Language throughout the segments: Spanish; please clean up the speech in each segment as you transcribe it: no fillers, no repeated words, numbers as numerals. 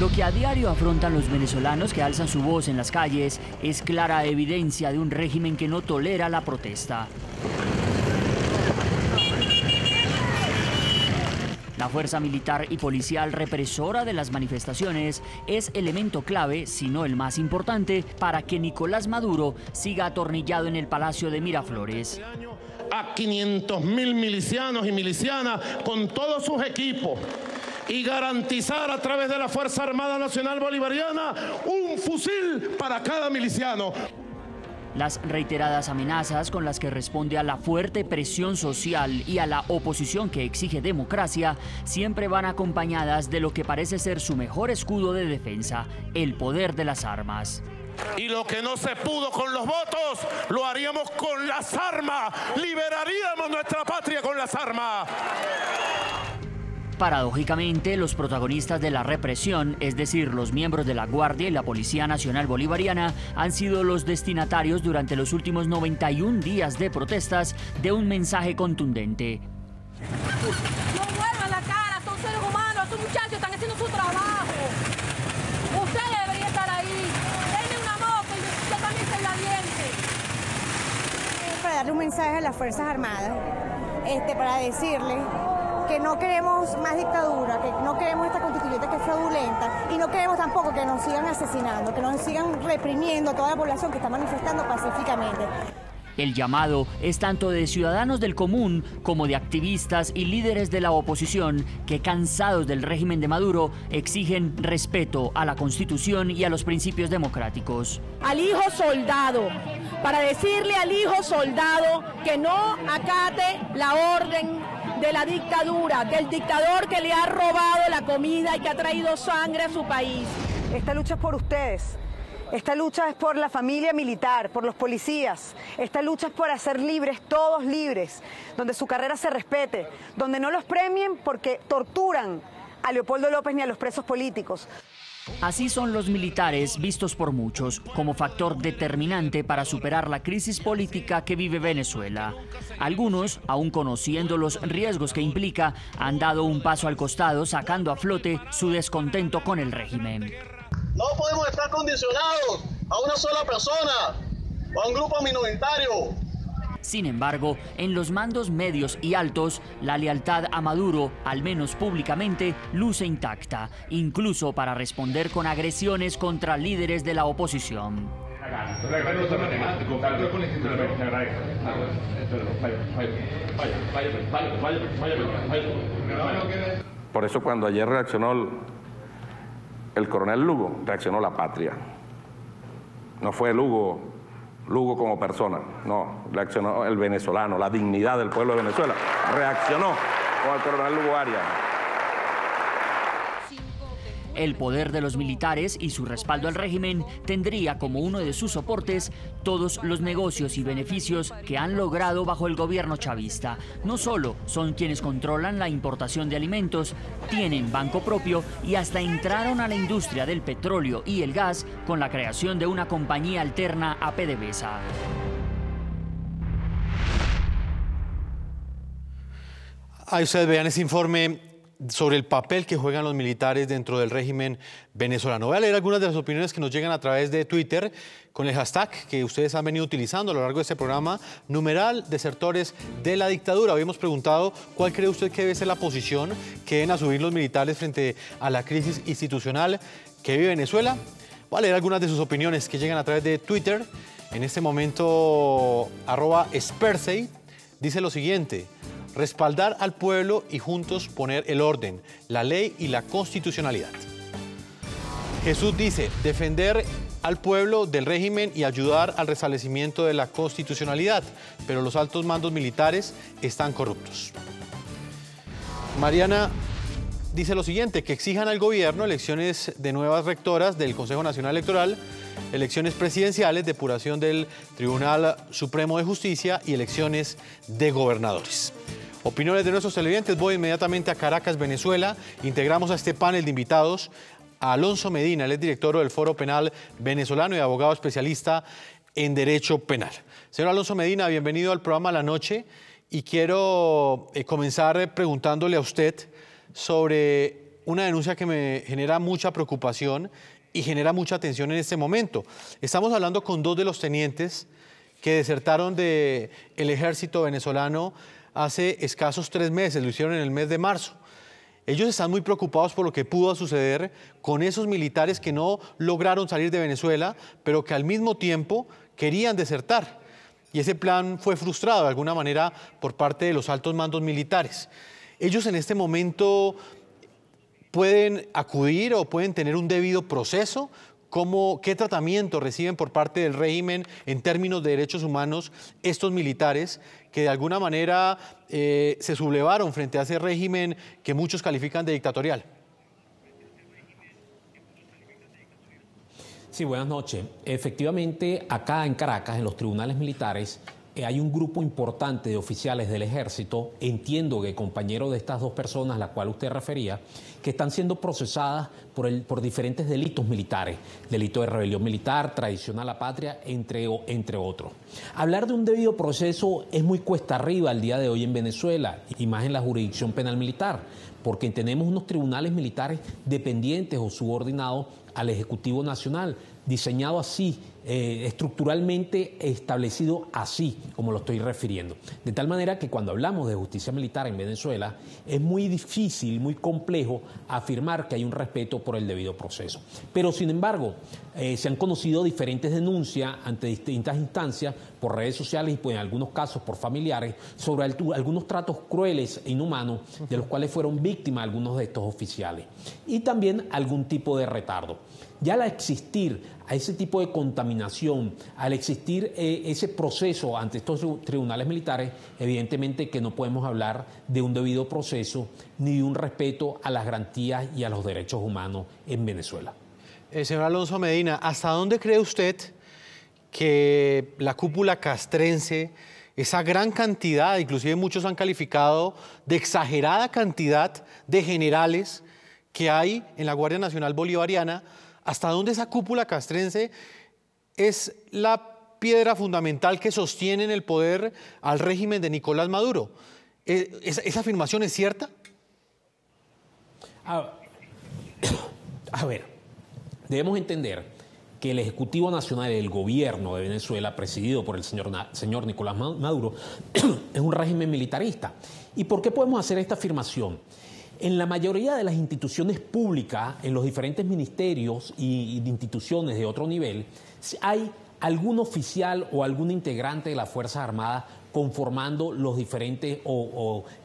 Lo que a diario afrontan los venezolanos que alzan su voz en las calles es clara evidencia de un régimen que no tolera la protesta. La fuerza militar y policial represora de las manifestaciones es elemento clave, si no el más importante, para que Nicolás Maduro siga atornillado en el Palacio de Miraflores. A 500.000 milicianos y milicianas con todos sus equipos y garantizar a través de la Fuerza Armada Nacional Bolivariana un fusil para cada miliciano. Las reiteradas amenazas con las que responde a la fuerte presión social y a la oposición que exige democracia siempre van acompañadas de lo que parece ser su mejor escudo de defensa, el poder de las armas. Y lo que no se pudo con los votos, lo haríamos con las armas. Liberaríamos nuestra patria con las armas. Paradójicamente, los protagonistas de la represión, es decir, los miembros de la Guardia y la Policía Nacional Bolivariana, han sido los destinatarios durante los últimos 91 días de protestas de un mensaje contundente. No vuelvan la cara, son seres humanos, estos muchachos están haciendo su trabajo. Ustedes deberían estar ahí. Denme una moto y yo también soy valiente. Para darle un mensaje a las Fuerzas Armadas, para decirles que no queremos más dictadura, que no queremos esta constituyente que es fraudulenta y no queremos tampoco que nos sigan asesinando, que nos sigan reprimiendo a toda la población que está manifestando pacíficamente. El llamado es tanto de ciudadanos del común como de activistas y líderes de la oposición que, cansados del régimen de Maduro, exigen respeto a la Constitución y a los principios democráticos. Al hijo soldado, para decirle al hijo soldado que no acate la orden de la dictadura, del dictador que le ha robado la comida y que ha traído sangre a su país. Esta lucha es por ustedes. Esta lucha es por la familia militar, por los policías. Esta lucha es por hacer libres, todos libres, donde su carrera se respete, donde no los premien porque torturan a Leopoldo López ni a los presos políticos. Así son los militares vistos por muchos como factor determinante para superar la crisis política que vive Venezuela. Algunos, aún conociendo los riesgos que implica, han dado un paso al costado sacando a flote su descontento con el régimen. No podemos estar condicionados a una sola persona o a un grupo minoritario. Sin embargo, en los mandos medios y altos, la lealtad a Maduro, al menos públicamente, luce intacta, incluso para responder con agresiones contra líderes de la oposición. Por eso cuando ayer reaccionó el coronel Lugo, reaccionó la patria. No fue Lugo como persona, no, reaccionó el venezolano, la dignidad del pueblo de Venezuela, reaccionó con el coronel Lugo Arias. El poder de los militares y su respaldo al régimen tendría como uno de sus soportes todos los negocios y beneficios que han logrado bajo el gobierno chavista. No solo son quienes controlan la importación de alimentos, tienen banco propio y hasta entraron a la industria del petróleo y el gas con la creación de una compañía alterna a PDVSA. Ahí ustedes vean ese informe sobre el papel que juegan los militares dentro del régimen venezolano. Voy a leer algunas de las opiniones que nos llegan a través de Twitter con el hashtag que ustedes han venido utilizando a lo largo de este programa, numeral desertores de la dictadura. Hoy hemos preguntado cuál cree usted que debe ser la posición que deben asumir los militares frente a la crisis institucional que vive Venezuela. Voy a leer algunas de sus opiniones que llegan a través de Twitter. En este momento, @Spersey dice lo siguiente: respaldar al pueblo y juntos poner el orden, la ley y la constitucionalidad. Jesús dice, defender al pueblo del régimen y ayudar al restablecimiento de la constitucionalidad, pero los altos mandos militares están corruptos. Mariana dice lo siguiente, que exijan al gobierno elecciones de nuevas rectoras del Consejo Nacional Electoral, elecciones presidenciales, depuración del Tribunal Supremo de Justicia y elecciones de gobernadores. Opiniones de nuestros televidentes. Voy inmediatamente a Caracas, Venezuela. Integramos a este panel de invitados a Alonso Medina, él es director del Foro Penal Venezolano y abogado especialista en Derecho Penal. Señor Alonso Medina, bienvenido al programa La Noche y quiero comenzar preguntándole a usted sobre una denuncia que me genera mucha preocupación y genera mucha atención en este momento. Estamos hablando con 2 de los tenientes que desertaron del ejército venezolano hace escasos 3 meses, lo hicieron en el mes de marzo. Ellos están muy preocupados por lo que pudo suceder con esos militares que no lograron salir de Venezuela, pero que al mismo tiempo querían desertar. Y ese plan fue frustrado de alguna manera por parte de los altos mandos militares. Ellos en este momento pueden acudir o pueden tener un debido proceso. ¿Qué tratamiento reciben por parte del régimen en términos de derechos humanos estos militares que de alguna manera se sublevaron frente a ese régimen que muchos califican de dictatorial? Sí, buenas noches. Efectivamente, acá en Caracas, en los tribunales militares, hay un grupo importante de oficiales del ejército, entiendo que compañeros de estas 2 personas, a las cuales usted refería, que están siendo procesadas por diferentes delitos militares, delito de rebelión militar, traición a la patria, entre otros. Hablar de un debido proceso es muy cuesta arriba al día de hoy en Venezuela, y más en la jurisdicción penal militar, porque tenemos unos tribunales militares dependientes o subordinados al Ejecutivo Nacional, diseñado así, estructuralmente establecido así, como lo estoy refiriendo. De tal manera que cuando hablamos de justicia militar en Venezuela, es muy difícil, muy complejo afirmar que hay un respeto por el debido proceso. Pero, sin embargo, se han conocido diferentes denuncias ante distintas instancias, por redes sociales y pues, en algunos casos por familiares, sobre algunos tratos crueles e inhumanos de los cuales fueron víctimas algunos de estos oficiales. Y también algún tipo de retardo. Ya al existir a ese tipo de contaminación, al existir ese proceso ante estos tribunales militares, evidentemente que no podemos hablar de un debido proceso ni de un respeto a las garantías y a los derechos humanos en Venezuela. Señor Alonso Medina, ¿hasta dónde cree usted que la cúpula castrense, esa gran cantidad, inclusive muchos han calificado de exagerada cantidad de generales que hay en la Guardia Nacional Bolivariana, hasta dónde esa cúpula castrense es la piedra fundamental que sostiene en el poder al régimen de Nicolás Maduro? ¿Esa afirmación es cierta? A ver, debemos entender que el Ejecutivo Nacional, el gobierno de Venezuela, presidido por el señor Nicolás Maduro, es un régimen militarista. ¿Y por qué podemos hacer esta afirmación? En la mayoría de las instituciones públicas, en los diferentes ministerios y instituciones de otro nivel, hay algún oficial o algún integrante de las Fuerzas Armadas conformando los diferentes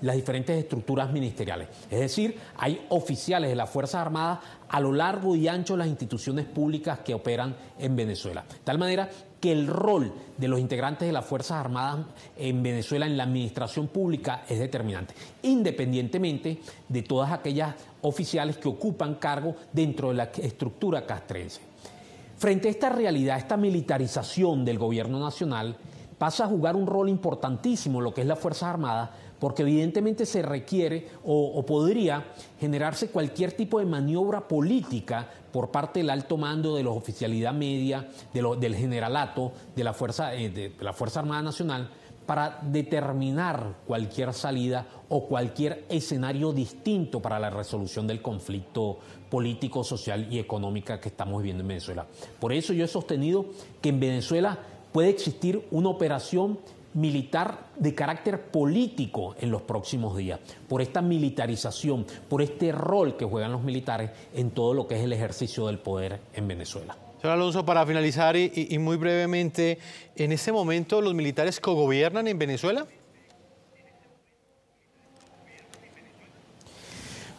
las diferentes estructuras ministeriales. Es decir, hay oficiales de las Fuerzas Armadas a lo largo y ancho de las instituciones públicas que operan en Venezuela. De tal manera que el rol de los integrantes de las Fuerzas Armadas en Venezuela en la administración pública es determinante, independientemente de todas aquellas oficiales que ocupan cargo dentro de la estructura castrense. Frente a esta realidad, esta militarización del gobierno nacional pasa a jugar un rol importantísimo en lo que es las Fuerzas Armadas, porque evidentemente se requiere o podría generarse cualquier tipo de maniobra política por parte del alto mando de la oficialidad media, del generalato, de la Fuerza Armada Nacional, para determinar cualquier salida o cualquier escenario distinto para la resolución del conflicto político, social y económico que estamos viviendo en Venezuela. Por eso yo he sostenido que en Venezuela puede existir una operación militar de carácter político en los próximos días, por esta militarización, por este rol que juegan los militares en todo lo que es el ejercicio del poder en Venezuela. Señor Alonso, para finalizar y muy brevemente, ¿en este momento los militares cogobiernan en Venezuela?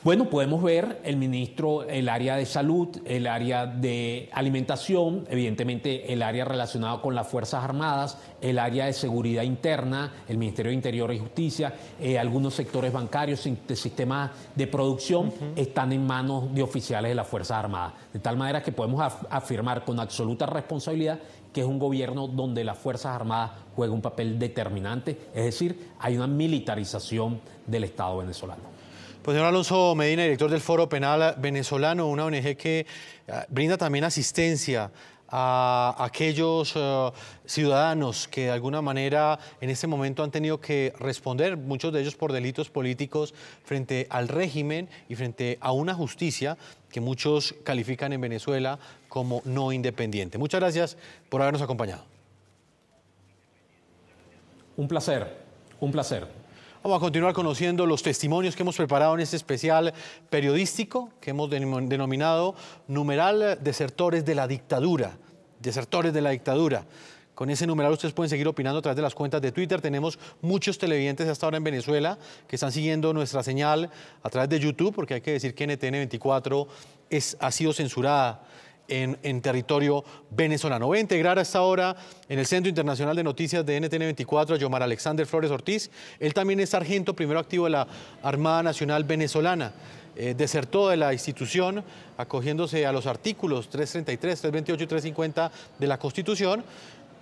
Bueno, podemos ver el ministro, el área de salud, el área de alimentación, evidentemente el área relacionada con las Fuerzas Armadas, el área de seguridad interna, el Ministerio de Interior y Justicia, algunos sectores bancarios, de sistemas de producción, están en manos de oficiales de las Fuerzas Armadas. De tal manera que podemos afirmar con absoluta responsabilidad que es un gobierno donde las Fuerzas Armadas juegan un papel determinante, es decir, hay una militarización del Estado venezolano. Pues señor Alonso Medina, director del Foro Penal Venezolano, una ONG que brinda también asistencia a aquellos ciudadanos que de alguna manera en este momento han tenido que responder, muchos de ellos por delitos políticos, frente al régimen y frente a una justicia que muchos califican en Venezuela como no independiente. Muchas gracias por habernos acompañado. Un placer, un placer. Vamos a continuar conociendo los testimonios que hemos preparado en este especial periodístico que hemos denominado numeral Desertores de la Dictadura. Desertores de la Dictadura. Con ese numeral ustedes pueden seguir opinando a través de las cuentas de Twitter. Tenemos muchos televidentes hasta ahora en Venezuela que están siguiendo nuestra señal a través de YouTube, porque hay que decir que NTN 24 ha sido censurada en territorio venezolano. Voy a integrar a esta hora en el Centro Internacional de Noticias de NTN 24 a Yomar Alexander Flores Ortiz. Él también es sargento primero activo de la Armada Nacional Venezolana. Desertó de la institución acogiéndose a los artículos 333, 328 y 350 de la Constitución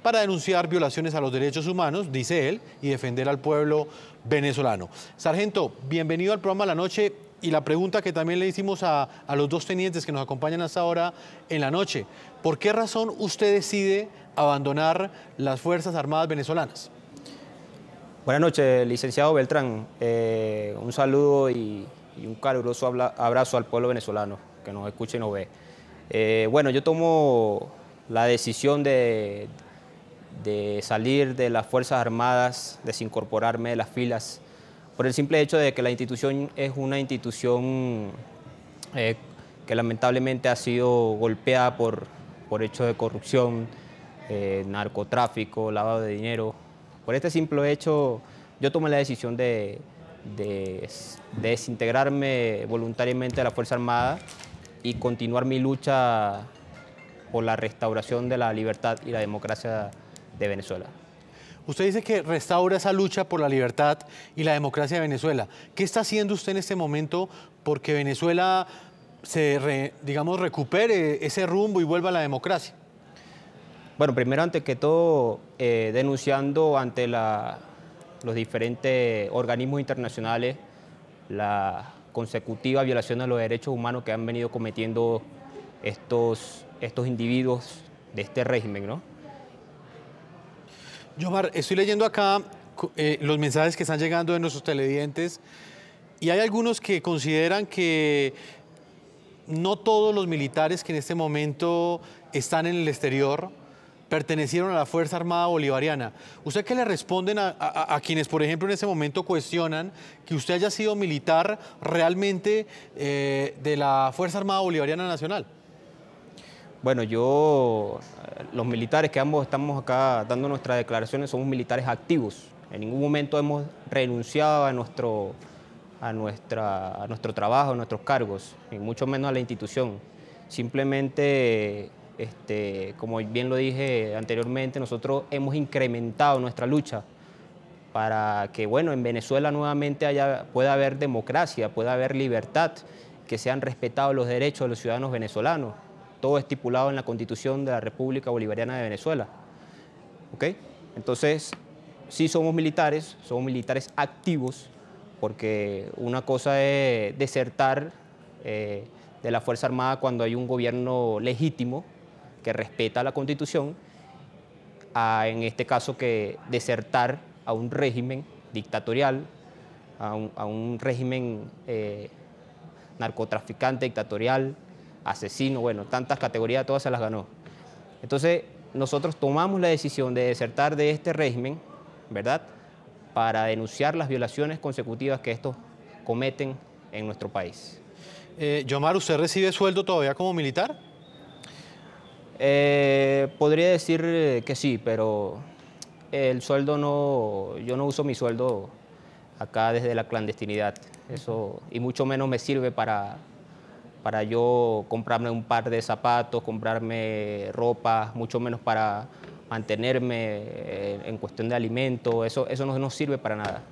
para denunciar violaciones a los derechos humanos, dice él, y defender al pueblo venezolano. Sargento, bienvenido al programa La Noche. Y la pregunta que también le hicimos a los dos tenientes que nos acompañan hasta ahora en la noche, ¿por qué razón usted decide abandonar las Fuerzas Armadas venezolanas? Buenas noches, licenciado Beltrán. Un saludo y un caluroso abrazo al pueblo venezolano que nos escucha y nos ve. Bueno, yo tomo la decisión de salir de las Fuerzas Armadas, desincorporarme de las filas, por el simple hecho de que la institución es una institución que lamentablemente ha sido golpeada por hechos de corrupción, narcotráfico, lavado de dinero. Por este simple hecho, yo tomé la decisión de desintegrarme voluntariamente a la Fuerza Armada y continuar mi lucha por la restauración de la libertad y la democracia de Venezuela. Usted dice que restaura esa lucha por la libertad y la democracia de Venezuela. ¿Qué está haciendo usted en este momento porque Venezuela recupere ese rumbo y vuelva a la democracia? Bueno, primero, antes que todo, denunciando ante los diferentes organismos internacionales la consecutiva violación a los derechos humanos que han venido cometiendo estos individuos de este régimen, ¿no? Yomar, estoy leyendo acá los mensajes que están llegando de nuestros televidentes y hay algunos que consideran que no todos los militares que en este momento están en el exterior pertenecieron a la Fuerza Armada Bolivariana. ¿Usted qué le responden a quienes, por ejemplo, en este momento cuestionan que usted haya sido militar realmente de la Fuerza Armada Bolivariana Nacional? Bueno, los militares que ambos estamos acá dando nuestras declaraciones somos militares activos. En ningún momento hemos renunciado a nuestro trabajo, a nuestros cargos, y mucho menos a la institución. Simplemente, como bien lo dije anteriormente, nosotros hemos incrementado nuestra lucha para que, bueno, en Venezuela nuevamente pueda haber democracia, pueda haber libertad, que sean respetados los derechos de los ciudadanos venezolanos. Todo estipulado en la Constitución de la República Bolivariana de Venezuela. ¿Ok? Entonces, sí somos militares activos, porque una cosa es desertar de la Fuerza Armada cuando hay un gobierno legítimo que respeta la Constitución, en este caso que desertar a un régimen dictatorial, a un régimen narcotraficante, dictatorial, asesino, bueno, tantas categorías, todas se las ganó. Entonces, nosotros tomamos la decisión de desertar de este régimen, ¿verdad?, para denunciar las violaciones consecutivas que estos cometen en nuestro país. Yomar, ¿usted recibe sueldo todavía como militar? Podría decir que sí, pero el sueldo yo no uso mi sueldo acá desde la clandestinidad. Eso, y mucho menos me sirve para yo comprarme un par de zapatos, comprarme ropa, mucho menos para mantenerme en cuestión de alimento. Eso no nos sirve para nada.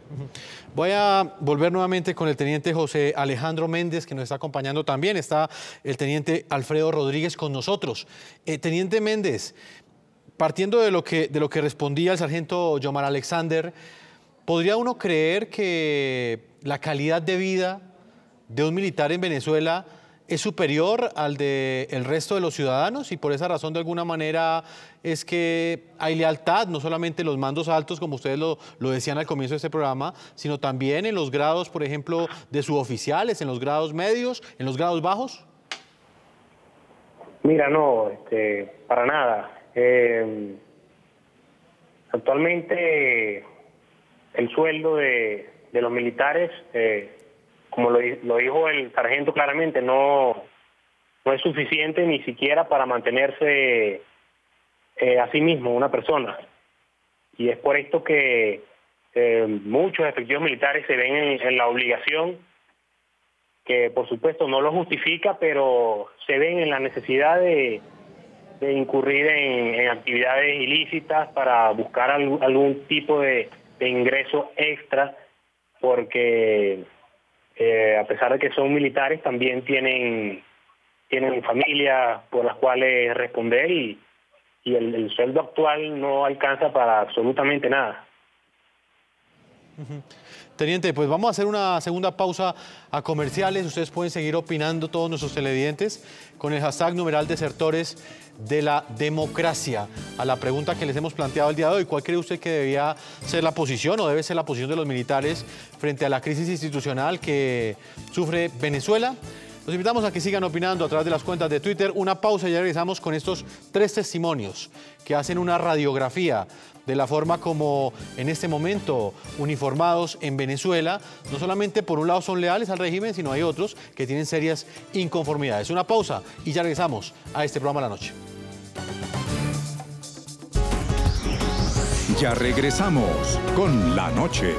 Voy a volver nuevamente con el teniente José Alejandro Méndez, que nos está acompañando también. Está el teniente Alfredo Rodríguez con nosotros. Teniente Méndez, partiendo de lo que respondía el sargento Yomar Alexander, ¿podría uno creer que la calidad de vida de un militar en Venezuela es superior al del resto de los ciudadanos y por esa razón de alguna manera es que hay lealtad, no solamente en los mandos altos, como ustedes lo decían al comienzo de este programa, sino también en los grados, por ejemplo, de suboficiales, en los grados medios, en los grados bajos? Mira, no, para nada. Actualmente el sueldo de los militares, como lo dijo el sargento claramente, no es suficiente ni siquiera para mantenerse a sí mismo una persona. Y es por esto que muchos efectivos militares se ven en la obligación, que por supuesto no lo justifica, pero se ven en la necesidad de incurrir en actividades ilícitas para buscar algún tipo de ingreso extra, porque a pesar de que son militares también tienen familias por las cuales responder y el sueldo actual no alcanza para absolutamente nada. Teniente, pues vamos a hacer una segunda pausa a comerciales. Ustedes pueden seguir opinando, todos nuestros televidentes, con el hashtag #desertores de la democracia. A la pregunta que les hemos planteado el día de hoy, ¿cuál cree usted que debía ser la posición o debe ser la posición de los militares frente a la crisis institucional que sufre Venezuela? Los invitamos a que sigan opinando a través de las cuentas de Twitter. Una pausa y ya regresamos con estos 3 testimonios que hacen una radiografía de la forma como en este momento uniformados en Venezuela, no solamente por un lado son leales al régimen, sino hay otros que tienen serias inconformidades. Una pausa y ya regresamos a este programa La Noche. Ya regresamos con La Noche.